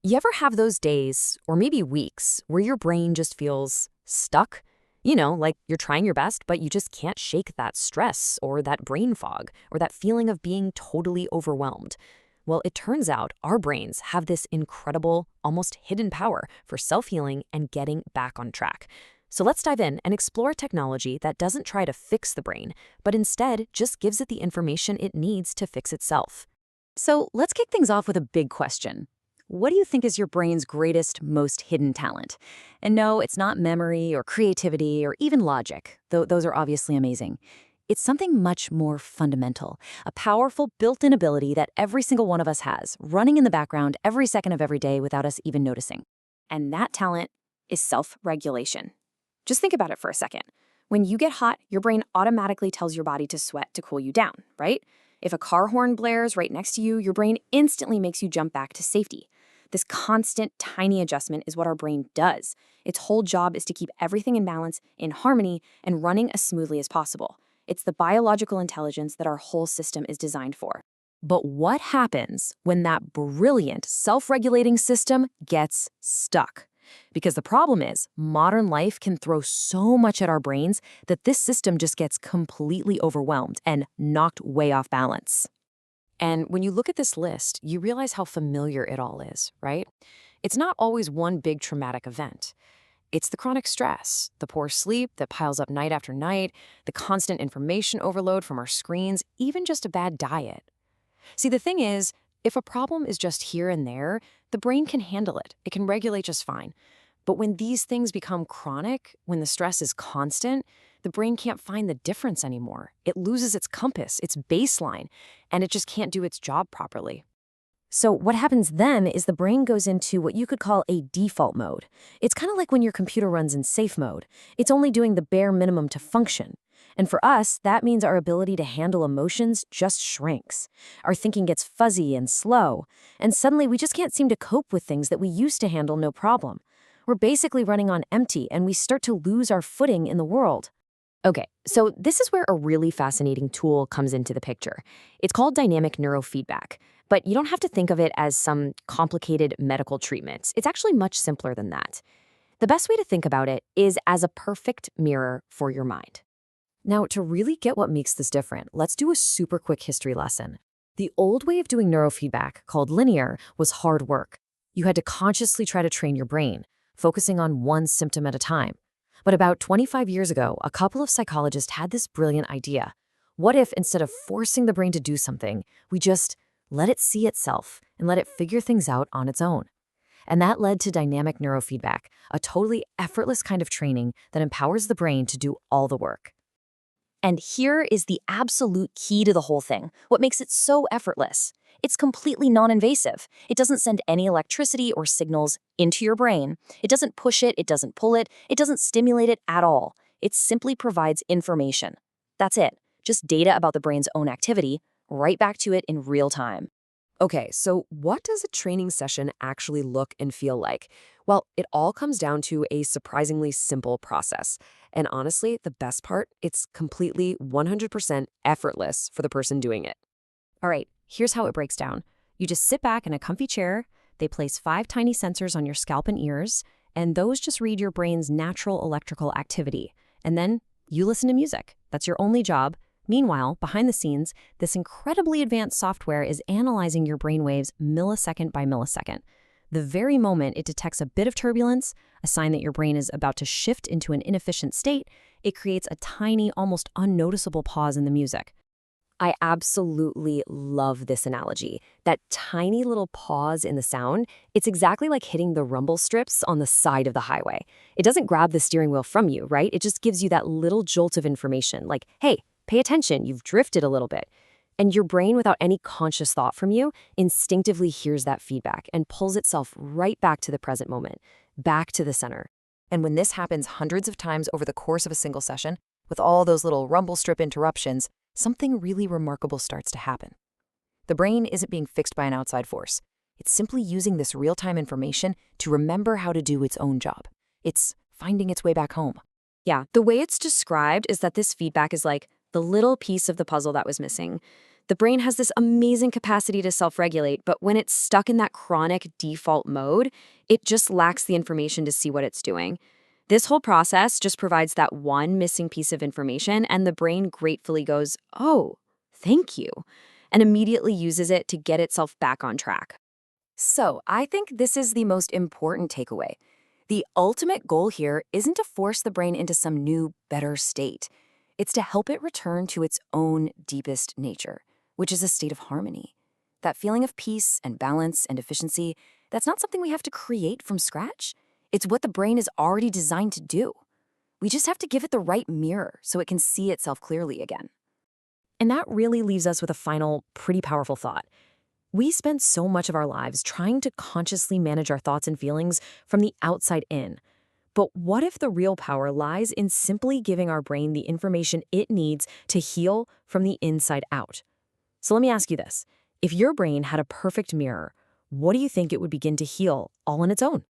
You ever have those days, or maybe weeks, where your brain just feels stuck? Like you're trying your best, but you just can't shake that stress or that brain fog or that feeling of being totally overwhelmed. Well, it turns out our brains have this incredible, almost hidden power for self-healing and getting back on track. So let's dive in and explore technology that doesn't try to fix the brain, but instead just gives it the information it needs to fix itself. So let's kick things off with a big question. What do you think is your brain's greatest, most hidden talent? And no, it's not memory or creativity or even logic, though those are obviously amazing. It's something much more fundamental, a powerful built-in ability that every single one of us has, running in the background every second of every day without us even noticing. And that talent is self-regulation. Just think about it for a second. When you get hot, your brain automatically tells your body to sweat to cool you down, right? If a car horn blares right next to you, your brain instantly makes you jump back to safety. This constant, tiny adjustment is what our brain does. Its whole job is to keep everything in balance, in harmony, and running as smoothly as possible. It's the biological intelligence that our whole system is designed for. But what happens when that brilliant, self-regulating system gets stuck? Because the problem is, modern life can throw so much at our brains that this system just gets completely overwhelmed and knocked way off balance. And when you look at this list, you realize how familiar it all is, right? It's not always one big traumatic event. It's the chronic stress, the poor sleep that piles up night after night, the constant information overload from our screens, even just a bad diet. See, the thing is, if a problem is just here and there, the brain can handle it. It can regulate just fine. But when these things become chronic, when the stress is constant, the brain can't find the difference anymore. It loses its compass, its baseline, and it just can't do its job properly. So what happens then is the brain goes into what you could call a default mode. It's kind of like when your computer runs in safe mode. It's only doing the bare minimum to function. And for us, that means our ability to handle emotions just shrinks. Our thinking gets fuzzy and slow, and suddenly we just can't seem to cope with things that we used to handle no problem. We're basically running on empty, and we start to lose our footing in the world. Okay, so this is where a really fascinating tool comes into the picture. It's called Dynamic Neurofeedback, but you don't have to think of it as some complicated medical treatment. It's actually much simpler than that. The best way to think about it is as a perfect mirror for your mind. Now, to really get what makes this different, let's do a super quick history lesson. The old way of doing neurofeedback, called linear, was hard work. You had to consciously try to train your brain, focusing on one symptom at a time. But about 25 years ago, a couple of psychologists had this brilliant idea. What if, instead of forcing the brain to do something, we just let it see itself and let it figure things out on its own? And that led to dynamic neurofeedback, a totally effortless kind of training that empowers the brain to do all the work. And here is the absolute key to the whole thing, what makes it so effortless. It's completely non-invasive. It doesn't send any electricity or signals into your brain. It doesn't push it, it doesn't pull it, it doesn't stimulate it at all. It simply provides information. That's it, just data about the brain's own activity, right back to it in real time. Okay, so what does a training session actually look and feel like? Well, it all comes down to a surprisingly simple process. And honestly, the best part, it's completely 100% effortless for the person doing it. All right, here's how it breaks down. You just sit back in a comfy chair, they place 5 tiny sensors on your scalp and ears, and those just read your brain's natural electrical activity. And then you listen to music. That's your only job. Meanwhile, behind the scenes, this incredibly advanced software is analyzing your brainwaves millisecond by millisecond. The very moment it detects a bit of turbulence, a sign that your brain is about to shift into an inefficient state, it creates a tiny, almost unnoticeable pause in the music. I absolutely love this analogy. That tiny little pause in the sound, it's exactly like hitting the rumble strips on the side of the highway. It doesn't grab the steering wheel from you, right? It just gives you that little jolt of information, like, hey, pay attention, you've drifted a little bit. And your brain, without any conscious thought from you, instinctively hears that feedback and pulls itself right back to the present moment, back to the center. And when this happens hundreds of times over the course of a single session, with all those little rumble strip interruptions, something really remarkable starts to happen. The brain isn't being fixed by an outside force. It's simply using this real-time information to remember how to do its own job. It's finding its way back home. Yeah, the way it's described is that this feedback is like the little piece of the puzzle that was missing. The brain has this amazing capacity to self-regulate, but when it's stuck in that chronic default mode, it just lacks the information to see what it's doing. This whole process just provides that one missing piece of information, and the brain gratefully goes, "Oh, thank you," and immediately uses it to get itself back on track. So, I think this is the most important takeaway. The ultimate goal here isn't to force the brain into some new, better state. It's to help it return to its own deepest nature, which is a state of harmony. That feeling of peace and balance and efficiency, that's not something we have to create from scratch. It's what the brain is already designed to do. We just have to give it the right mirror so it can see itself clearly again. And that really leaves us with a final, pretty powerful thought. We spend so much of our lives trying to consciously manage our thoughts and feelings from the outside in. But what if the real power lies in simply giving our brain the information it needs to heal from the inside out? So let me ask you this. If your brain had a perfect mirror, what do you think it would begin to heal all on its own?